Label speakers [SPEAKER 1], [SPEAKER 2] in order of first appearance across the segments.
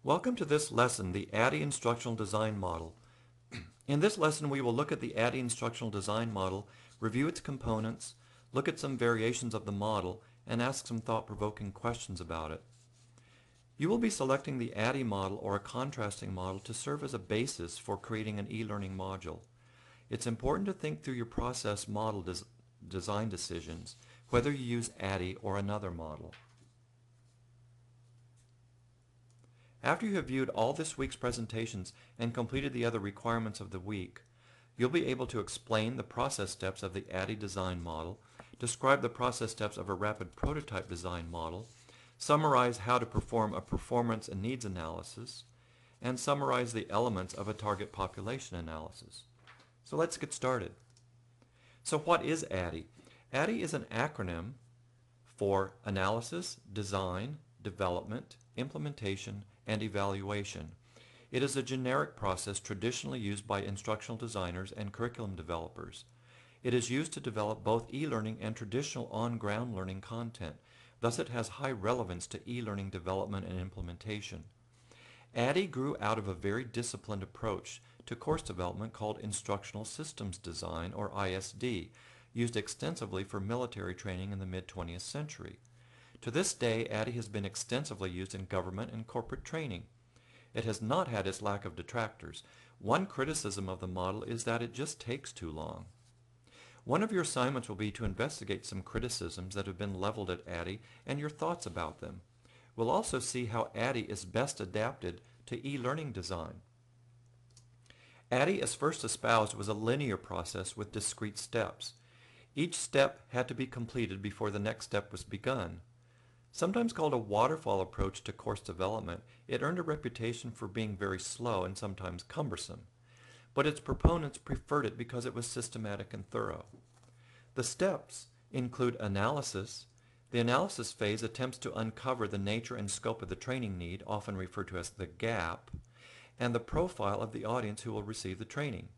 [SPEAKER 1] Welcome to this lesson, the ADDIE Instructional Design Model. In this lesson, we will look at the ADDIE Instructional Design Model, review its components, look at some variations of the model, and ask some thought-provoking questions about it. You will be selecting the ADDIE model or a contrasting model to serve as a basis for creating an e-learning module. It's important to think through your process model design decisions, whether you use ADDIE or another model. After you have viewed all this week's presentations and completed the other requirements of the week, you'll be able to explain the process steps of the ADDIE design model, describe the process steps of a rapid prototype design model, summarize how to perform a performance and needs analysis, and summarize the elements of a target population analysis. So let's get started. So what is ADDIE? ADDIE is an acronym for Analysis, Design, Development, Implementation, and Evaluation. It is a generic process traditionally used by instructional designers and curriculum developers. It is used to develop both e-learning and traditional on-ground learning content. Thus it has high relevance to e-learning development and implementation. ADDIE grew out of a very disciplined approach to course development called Instructional Systems Design, or ISD, used extensively for military training in the mid-20th century. To this day, ADDIE has been extensively used in government and corporate training. It has not had its lack of detractors. One criticism of the model is that it just takes too long. One of your assignments will be to investigate some criticisms that have been leveled at ADDIE and your thoughts about them. We'll also see how ADDIE is best adapted to e-learning design. ADDIE, as first espoused, was a linear process with discrete steps. Each step had to be completed before the next step was begun. Sometimes called a waterfall approach to course development, it earned a reputation for being very slow and sometimes cumbersome. But its proponents preferred it because it was systematic and thorough. The steps include analysis. The analysis phase attempts to uncover the nature and scope of the training need, often referred to as the gap, and the profile of the audience who will receive the training.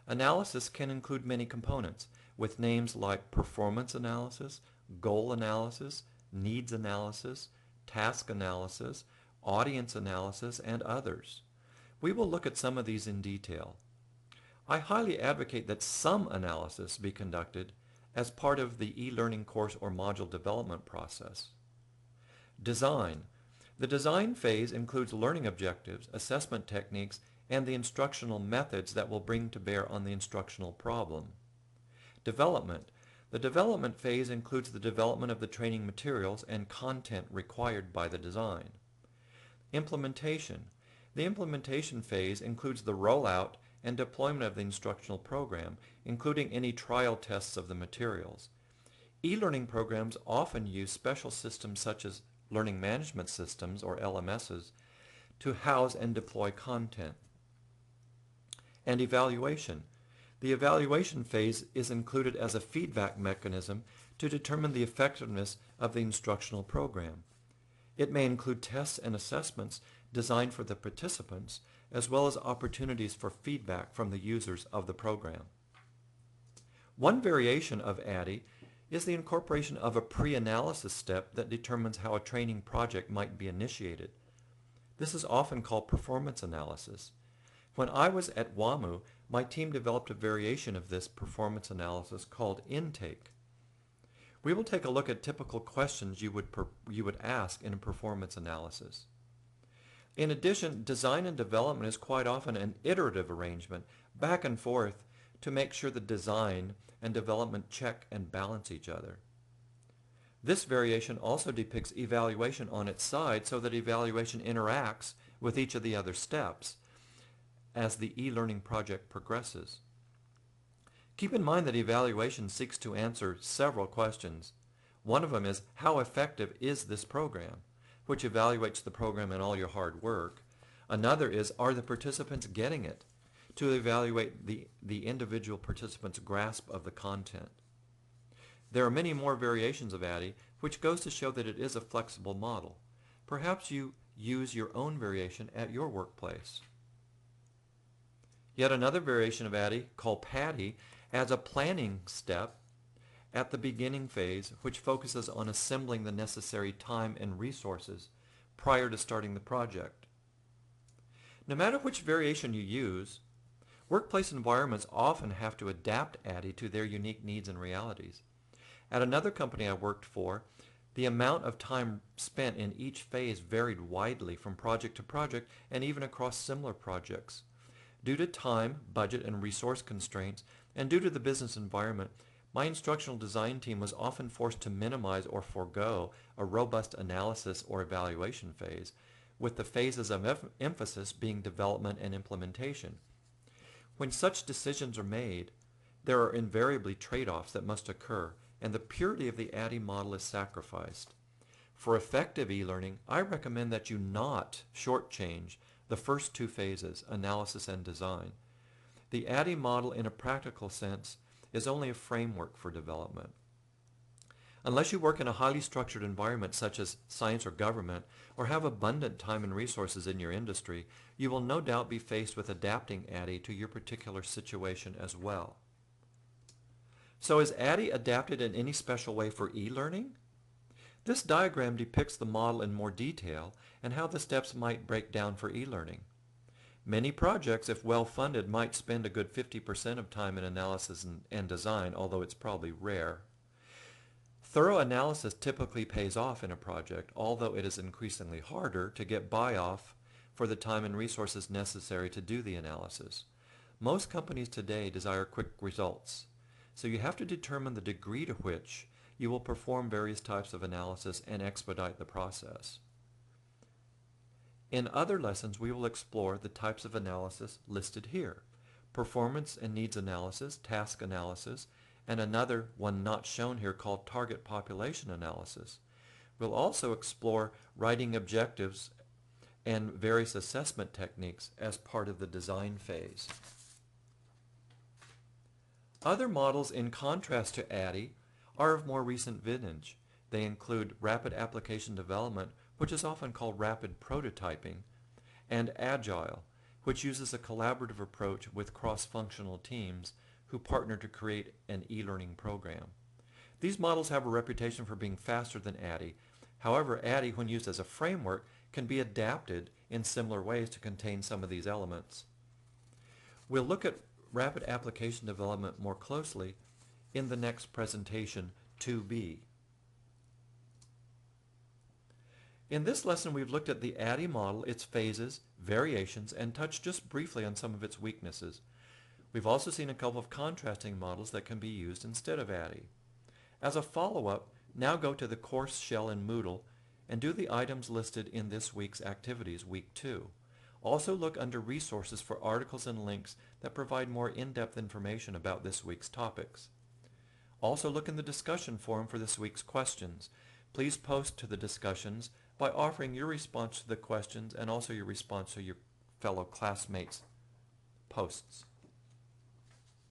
[SPEAKER 1] Analysis can include many components, with names like performance analysis, goal analysis, needs analysis, task analysis, audience analysis, and others. We will look at some of these in detail. I highly advocate that some analysis be conducted as part of the e-learning course or module development process. Design. The design phase includes learning objectives, assessment techniques, and the instructional methods that will bring to bear on the instructional problem. Development. The development phase includes the development of the training materials and content required by the design. Implementation. The implementation phase includes the rollout and deployment of the instructional program, including any trial tests of the materials. E-learning programs often use special systems such as learning management systems, or LMSs, to house and deploy content. And evaluation. The evaluation phase is included as a feedback mechanism to determine the effectiveness of the instructional program. It may include tests and assessments designed for the participants, as well as opportunities for feedback from the users of the program. One variation of ADDIE is the incorporation of a pre-analysis step that determines how a training project might be initiated. This is often called performance analysis. When I was at WAMU, my team developed a variation of this performance analysis called intake. We will take a look at typical questions you would ask in a performance analysis. In addition, design and development is quite often an iterative arrangement, back and forth, to make sure the design and development check and balance each other. This variation also depicts evaluation on its side so that evaluation interacts with each of the other steps as the e-learning project progresses. Keep in mind that evaluation seeks to answer several questions. One of them is, how effective is this program, which evaluates the program and all your hard work. Another is, are the participants getting it, to evaluate the individual participant's grasp of the content. There are many more variations of ADDIE, which goes to show that it is a flexible model. Perhaps you use your own variation at your workplace. Yet another variation of ADDIE, called PADDIE, adds a planning step at the beginning phase, which focuses on assembling the necessary time and resources prior to starting the project. No matter which variation you use, workplace environments often have to adapt ADDIE to their unique needs and realities. At another company I worked for, the amount of time spent in each phase varied widely from project to project and even across similar projects. Due to time, budget, and resource constraints, and due to the business environment, my instructional design team was often forced to minimize or forego a robust analysis or evaluation phase, with the phases of emphasis being development and implementation. When such decisions are made, there are invariably trade-offs that must occur, and the purity of the ADDIE model is sacrificed. For effective e-learning, I recommend that you not shortchange the first two phases, analysis and design. The ADDIE model in a practical sense is only a framework for development. Unless you work in a highly structured environment such as science or government, or have abundant time and resources in your industry, you will no doubt be faced with adapting ADDIE to your particular situation as well. So is ADDIE adapted in any special way for e-learning? This diagram depicts the model in more detail and how the steps might break down for e-learning. Many projects, if well funded, might spend a good 50% of time in analysis and design, although it's probably rare. Thorough analysis typically pays off in a project, although it is increasingly harder to get buy-off for the time and resources necessary to do the analysis. Most companies today desire quick results, so you have to determine the degree to which you will perform various types of analysis and expedite the process. In other lessons, we will explore the types of analysis listed here: performance and needs analysis, task analysis, and another one not shown here called target population analysis. We'll also explore writing objectives and various assessment techniques as part of the design phase. Other models in contrast to ADDIE are of more recent vintage. They include rapid application development, which is often called rapid prototyping, and Agile, which uses a collaborative approach with cross-functional teams who partner to create an e-learning program. These models have a reputation for being faster than ADDIE. However, ADDIE, when used as a framework, can be adapted in similar ways to contain some of these elements. We'll look at rapid application development more closely in the next presentation, 2B. In this lesson, we've looked at the ADDIE model, its phases, variations, and touched just briefly on some of its weaknesses. We've also seen a couple of contrasting models that can be used instead of ADDIE. As a follow-up, now go to the course shell in Moodle and do the items listed in this week's activities, week 2. Also look under resources for articles and links that provide more in-depth information about this week's topics. Also look in the discussion forum for this week's questions. Please post to the discussions by offering your response to the questions and also your response to your fellow classmates' posts.